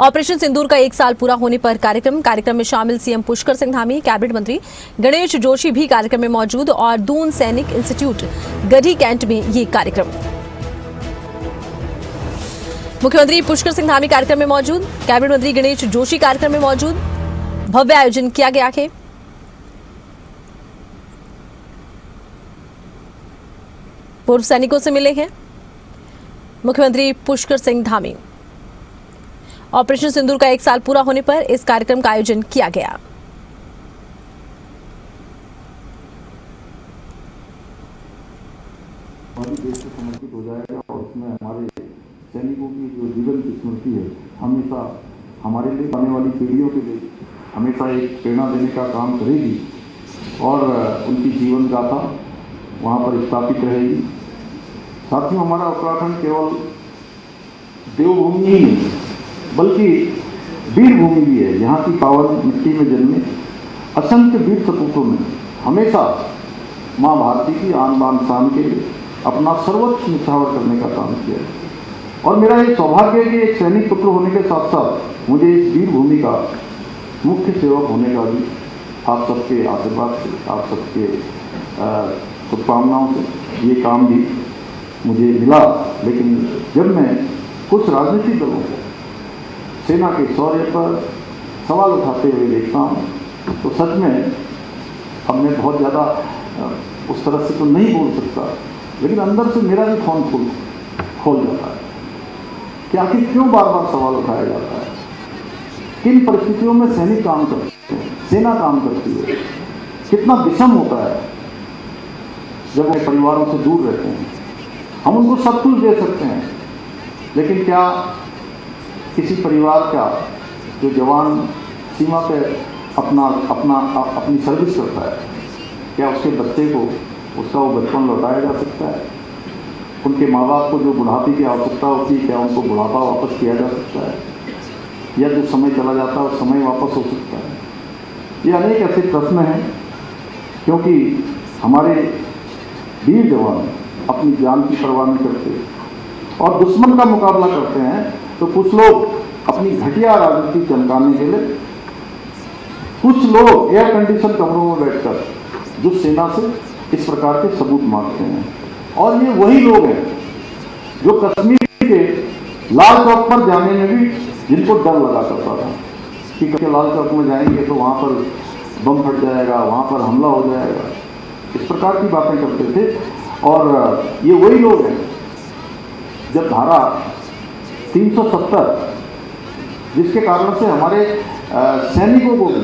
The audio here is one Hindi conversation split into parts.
ऑपरेशन सिंदूर का 1 साल पूरा होने पर कार्यक्रम में शामिल सीएम पुष्कर सिंह धामी, कैबिनेट मंत्री गणेश जोशी भी कार्यक्रम में मौजूद और दून सैनिक इंस्टीट्यूट गढ़ी कैंट में ये कार्यक्रम। मुख्यमंत्री पुष्कर सिंह धामी कार्यक्रम में मौजूद, कैबिनेट मंत्री गणेश जोशी कार्यक्रम में मौजूद। भव्य आयोजन किया गया है। पूर्व सैनिकों से मिले हैं मुख्यमंत्री पुष्कर सिंह धामी। ऑपरेशन सिंदूर का 1 साल पूरा होने पर इस कार्यक्रम का आयोजन किया गया। देश से समर्पित हो जाएगा और उसमें हमारे सैनिकों की जो जीवन की स्मृति है हमेशा हमारे लिए, आने वाली पीढ़ियों के लिए हमेशा एक प्रेरणा देने का काम करेगी और उनकी जीवन गाथा वहाँ पर स्थापित रहेगी। साथियों, हमारा उत्तराखंड केवल देवभूमि ही नहीं बल्कि वीर भूमि भी है। यहाँ की पावन मिट्टी में जन्मे असंख्य वीर सपूतों ने हमेशा माँ भारती की आन बान शान के लिए अपना सर्वोच्च निछावर करने का काम किया है। और मेरा ये सौभाग्य है कि एक सैनिक पुत्र होने के साथ साथ मुझे इस वीर भूमि का मुख्य सेवक होने का भी आप सबके आशीर्वाद से, आप सबके शुभकामनाओं से ये काम भी मुझे मिला। लेकिन जब मैं कुछ राजनीतिक दलों को सेना के शौर्य पर सवाल उठाते हुए देखता हूँ तो सच में अब मैं बहुत ज़्यादा उस तरह से तो नहीं बोल सकता, लेकिन अंदर से मेरा भी खून खोल जाता है कि आखिर क्यों बार बार सवाल उठाया जाता है। किन परिस्थितियों में सैनिक काम करते हैं, सेना काम करती है, कितना विषम होता है जब वो परिवारों से दूर रहते हैं। हम उनको सब कुछ दे सकते हैं, लेकिन क्या किसी परिवार का जो जवान सीमा पे अपनी सर्विस करता है, क्या उसके बच्चे को उसका वो बचपन लौटाया जा सकता है? उनके माँ बाप को जो बुढ़ापे की आवश्यकता होती है, क्या उनको बुढ़ापा वापस किया जा सकता है? या जो समय चला जाता है वो समय वापस हो सकता है? ये अनेक ऐसे प्रश्न हैं, क्योंकि हमारे वीर जवान अपनी जान की परवाह नहीं करते और दुश्मन का मुकाबला करते हैं। तो कुछ लोग अपनी घटिया राजनीति चमकाने के लिए, कुछ लोग एयर कंडीशन कमरों में बैठकर जो सेना से इस प्रकार के सबूत मांगते हैं। और ये वही लोग हैं जो कश्मीर के लाल चौक पर जाने में भी जिनको डर लगा करता था कि लाल चौक में जाएंगे तो वहाँ पर बम फट जाएगा, वहाँ पर हमला हो जाएगा, इस प्रकार की बातें करते थे। और ये वही लोग हैं जब धारा 370 जिसके कारण से हमारे सैनिकों को भी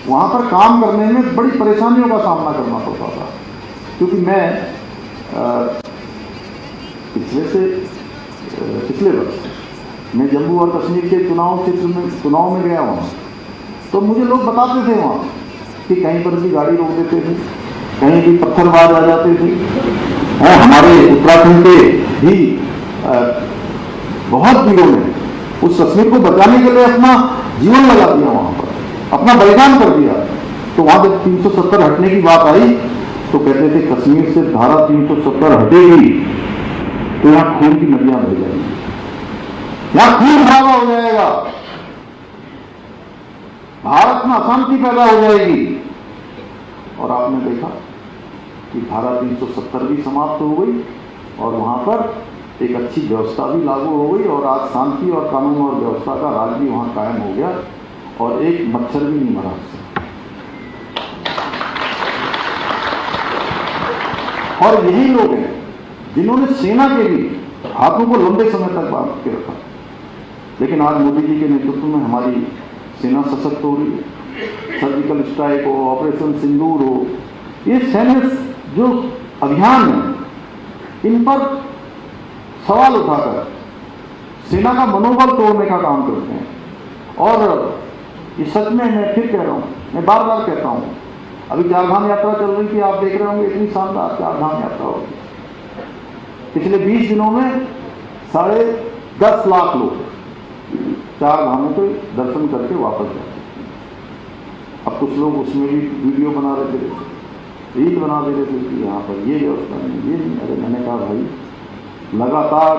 वहाँ पर काम करने में बड़ी परेशानियों का सामना करना पड़ता था। क्योंकि मैं पिछले वर्ष मैं जम्मू और कश्मीर के चुनाव में गया वहाँ, तो मुझे लोग बताते थे वहाँ कि कहीं पर भी गाड़ी रोक देते थे, कहीं भी पत्थरबाज आ जाते थे। हमारे उत्तराखंड के भी बहुत वीरों ने उस कश्मीर को बचाने के लिए अपना जीवन लगा दिया, वहाँ पर अपना बलिदान कर दिया। तो वहाँ जब 370 हटने की बात आई तो कहते थे कश्मीर से धारा 370 हटेगी तो यहाँ खून की नदियां बह जाएंगी, यहाँ खून खराबा हो जाएगा, भारत में अशांति पैदा हो जाएगी। और आपने देखा कि धारा 370 भी समाप्त हो गई और वहाँ पर एक अच्छी व्यवस्था भी लागू हो गई और आज शांति और कानून और व्यवस्था का राज भी वहाँ कायम हो गया और एक मच्छर भी नहीं मरा। और यही लोग हैं जिन्होंने सेना के भी हाथों को लंबे समय तक बांध के रखा। लेकिन आज मोदी जी के नेतृत्व में हमारी सेना सशक्त हो रही है। सर्जिकल स्ट्राइक हो, ऑपरेशन सिंदूर हो, ये सैन्य जो अभियान है इन पर सवाल उठाकर सेना का मनोबल तोड़ने का काम करते हैं। और इस सच में मैं फिर कह रहा हूँ, मैं बार बार कहता हूँ, अभी चारधाम यात्रा चल रही थी, आप देख रहे होंगे इतनी शानदार चारधाम यात्रा होगी। पिछले 20 दिनों में 10.5 लाख लोग 4 धामों के दर्शन करके वापस जाते हैं। अब कुछ लोग उसमें भी वीडियो बना रहे थे, रील बना दे रहे थे कि यहाँ पर ये व्यवस्था नहीं, ये नहीं। अरे मैंने कहा भाई, लगातार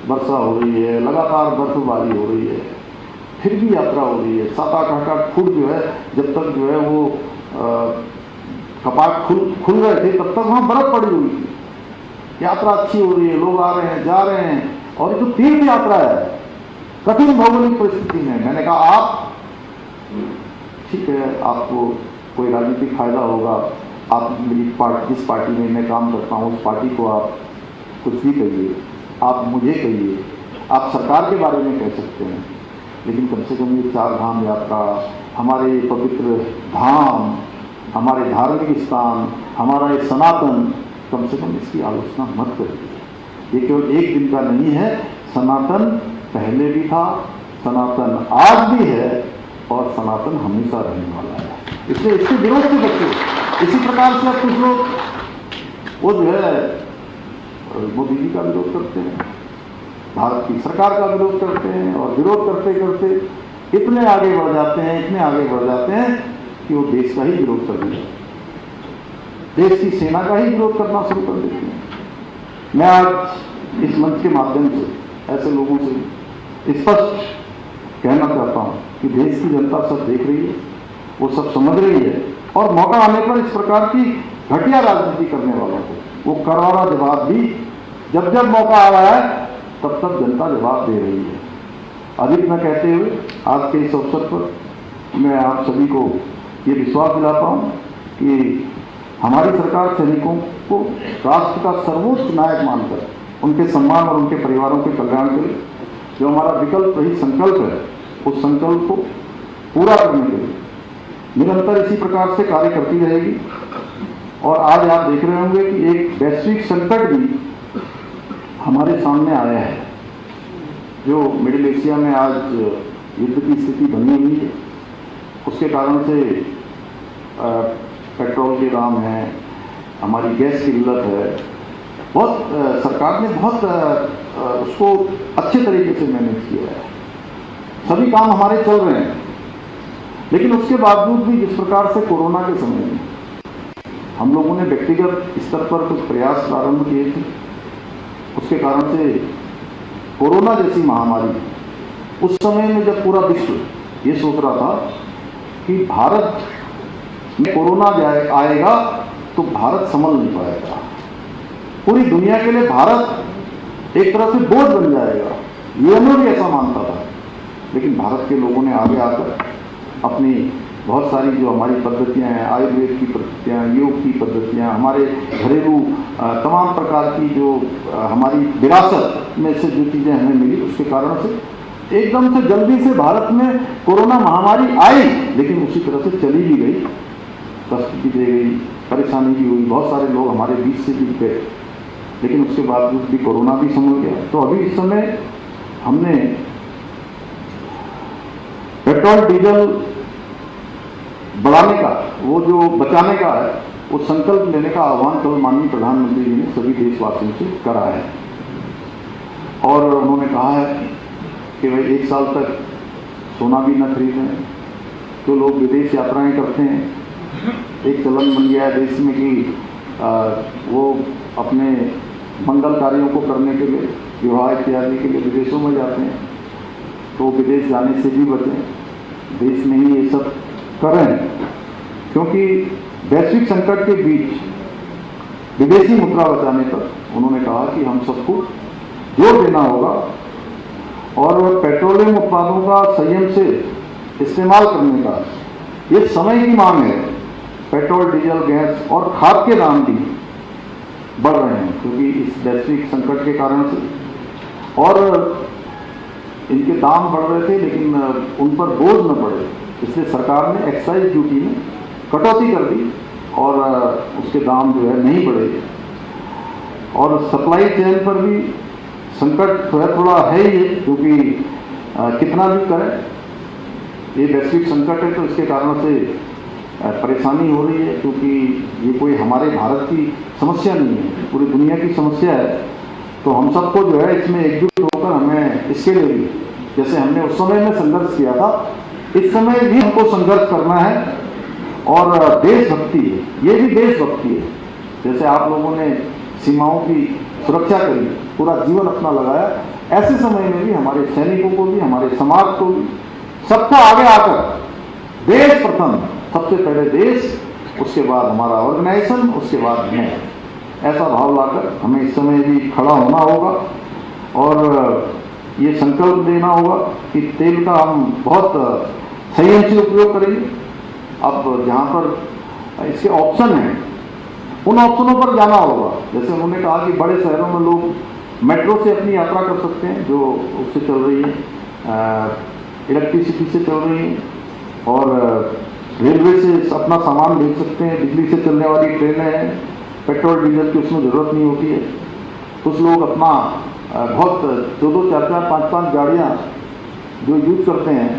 वर्षा हो रही है, लगातार बर्फबारी हो रही है, फिर भी यात्रा हो रही है। 7-8 फुट जो है, जब तक जो है वो कपाट खुल रहे थे तब तक वहाँ बर्फ पड़ी हुई थी। यात्रा अच्छी हो रही है, लोग आ रहे हैं, जा रहे हैं, और ये तो तीर्थ यात्रा है कठिन भौगोलिक परिस्थिति में। मैंने कहा आप ठीक है, आपको कोई राजनीतिक फायदा होगा, आप मेरी जिस पार्टी में मैं काम करता हूँ उस पार्टी को आप कुछ भी कहिए, आप मुझे कहिए, आप सरकार के बारे में कह सकते हैं, लेकिन कम से कम ये 4 धाम यात्रा, हमारे पवित्र धाम, हमारे धार्मिक स्थान, हमारा ये सनातन, कम से कम इसकी आलोचना मत करिए। ये केवल एक दिन का नहीं है, सनातन पहले भी था, सनातन आज भी है और सनातन हमेशा रहने वाला है। इसलिए इसके विरोध से बच्चे। इसी प्रकार से अब कुछ लोग वो जो है मोदी जी का विरोध करते हैं, भारत की सरकार का विरोध करते हैं, और विरोध करते करते इतने आगे बढ़ जाते हैं, इतने आगे बढ़ जाते हैं कि वो देश का ही विरोध कर देते हैं, देश की सेना का ही विरोध करना शुरू कर देते हैं। मैं आज इस मंच के माध्यम से ऐसे लोगों से स्पष्ट कहना चाहता हूं कि देश की जनता सब देख रही है, वो सब समझ रही है, और मौका आने पर इस प्रकार की घटिया राजनीति करने वालों को वो करारा जवाब भी जब जब मौका आ रहा है तब तब जनता जवाब दे रही है। अधिक न कहते हुए आज के इस अवसर पर मैं आप सभी को ये विश्वास दिलाता हूं कि हमारी सरकार सैनिकों को राष्ट्र का सर्वोच्च नायक मानकर उनके सम्मान और उनके परिवारों के कल्याण के लिए जो हमारा विकल्प रही संकल्प है, उस संकल्प को पूरा करने के लिए निरंतर इसी प्रकार से कार्य करती रहेगी। और आज आप देख रहे होंगे कि एक वैश्विक संकट भी हमारे सामने आया है, जो मिडिल एशिया में आज युद्ध की स्थिति बनी हुई है। उसके कारण से पेट्रोल के दाम हैं, हमारी गैस की किल्लत है, बहुत सरकार ने बहुत उसको अच्छे तरीके से मैनेज किया है, सभी काम हमारे चल रहे हैं। लेकिन उसके बावजूद भी जिस प्रकार से कोरोना के समय में हम लोगों ने व्यक्तिगत स्तर पर कुछ प्रयास प्रारंभ किए थे, उसके कारण से कोरोना जैसी महामारी उस समय में जब पूरा विश्व ये सोच रहा था कि भारत में कोरोना आएगा तो भारत संभल नहीं पाएगा, पूरी दुनिया के लिए भारत एक तरह से बोझ बन जाएगा, यूएनओ भी ऐसा मानता था। लेकिन भारत के लोगों ने आगे आकर अपनी बहुत सारी जो हमारी पद्धतियाँ हैं, आयुर्वेद की पद्धतियाँ, योग की पद्धतियाँ, हमारे घरेलू तमाम प्रकार की जो हमारी विरासत में से जो चीज़ें हमें मिली, उसके कारण से एकदम से जल्दी से भारत में कोरोना महामारी आई, लेकिन उसी तरह से चली भी गई, कष्ट भी दे गई, परेशानी भी हुई, बहुत सारे लोग हमारे बीच से भी गए, लेकिन उसके बावजूद भी कोरोना भी संभल गया। तो अभी इस समय हमने पेट्रोल डीजल बढ़ाने का, वो जो बचाने का है, वो संकल्प लेने का आह्वान कल माननीय प्रधानमंत्री जी ने सभी देशवासियों से करा है। और उन्होंने कहा है कि भाई 1 साल तक सोना भी न खरीदें। जो लोग विदेश यात्राएं करते हैं, एक चलन बन गया है देश में कि वो अपने मंगल कार्यों को करने के लिए, विवाह इत्यादि के लिए विदेशों में जाते हैं, तो विदेश जाने से भी बचें, देश में ही ये सब करें, क्योंकि वैश्विक संकट के बीच विदेशी मुद्रा बचाने पर उन्होंने कहा कि हम सबको जोर देना होगा और पेट्रोलियम उत्पादों का संयम से इस्तेमाल करने का ये समय की मांग है। पेट्रोल, डीजल, गैस और खाद के दाम भी बढ़ रहे हैं क्योंकि इस वैश्विक संकट के कारण से, और इनके दाम बढ़ रहे थे लेकिन उन पर बोझ न पड़े, इसलिए सरकार ने एक्साइज ड्यूटी में कटौती कर दी और उसके दाम जो है नहीं बढ़े। और सप्लाई चेन पर भी संकट थोड़ा है ही, क्योंकि कितना भी करें, ये वैश्विक संकट है तो इसके कारण से परेशानी हो रही है, क्योंकि ये कोई हमारे भारत की समस्या नहीं है, पूरी दुनिया की समस्या है। तो हम सबको जो है इसमें एकजुट होकर हमें इसके लिए भी, जैसे हमने उस समय में संघर्ष किया था, इस समय भी हमको संघर्ष करना है। और देशभक्ति है, ये भी देशभक्ति है। जैसे आप लोगों ने सीमाओं की सुरक्षा करी, पूरा जीवन अपना लगाया, ऐसे समय में भी हमारे सैनिकों को भी, हमारे समाज को भी सबको आगे आकर देश प्रथम, सबसे पहले देश, उसके बाद हमारा ऑर्गेनाइजेशन, उसके बाद मैं, ऐसा भाव लाकर हमें इस समय भी खड़ा होना होगा और ये संकल्प लेना होगा कि तेल का हम बहुत संयम से उपयोग करेंगे। अब जहाँ पर इसके ऑप्शन हैं उन ऑप्शनों पर जाना होगा। जैसे उन्होंने कहा कि बड़े शहरों में लोग मेट्रो से अपनी यात्रा कर सकते हैं, जो उससे चल रही है, इलेक्ट्रिसिटी से चल रही है, और रेलवे से अपना सामान भेज सकते हैं, बिजली से चलने वाली ट्रेनें हैं, पेट्रोल डीजल की उसमें ज़रूरत नहीं होती है। कुछ लोग अपना बहुत 2-2, 4-4, 5-5 गाड़ियाँ जो यूज करते हैं,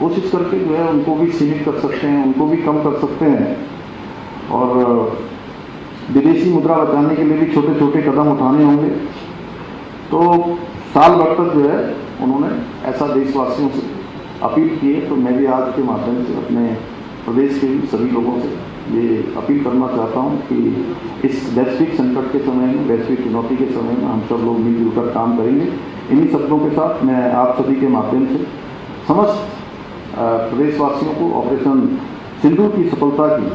कोशिश करके जो है उनको भी सीमित कर सकते हैं, उनको भी कम कर सकते हैं। और विदेशी मुद्रा बचाने के लिए भी छोटे छोटे कदम उठाने होंगे। तो साल भर तक जो है उन्होंने ऐसा देशवासियों से अपील की है। तो मैं भी आज के माध्यम से अपने प्रदेश के सभी लोगों से ये अपील करना चाहता हूँ कि इस वैश्विक संकट के समय में, वैश्विक चुनौती के समय में हम सब लोग मिलजुल कर काम करेंगे। इन्हीं शब्दों के साथ मैं आप सभी के माध्यम से समस्त प्रदेशवासियों को ऑपरेशन सिंदूर की सफलता की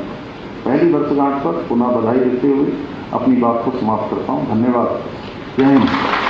पहली वर्षगांठ पर पुनः बधाई देते हुए अपनी बात को समाप्त करता हूँ। धन्यवाद। जय हिंद।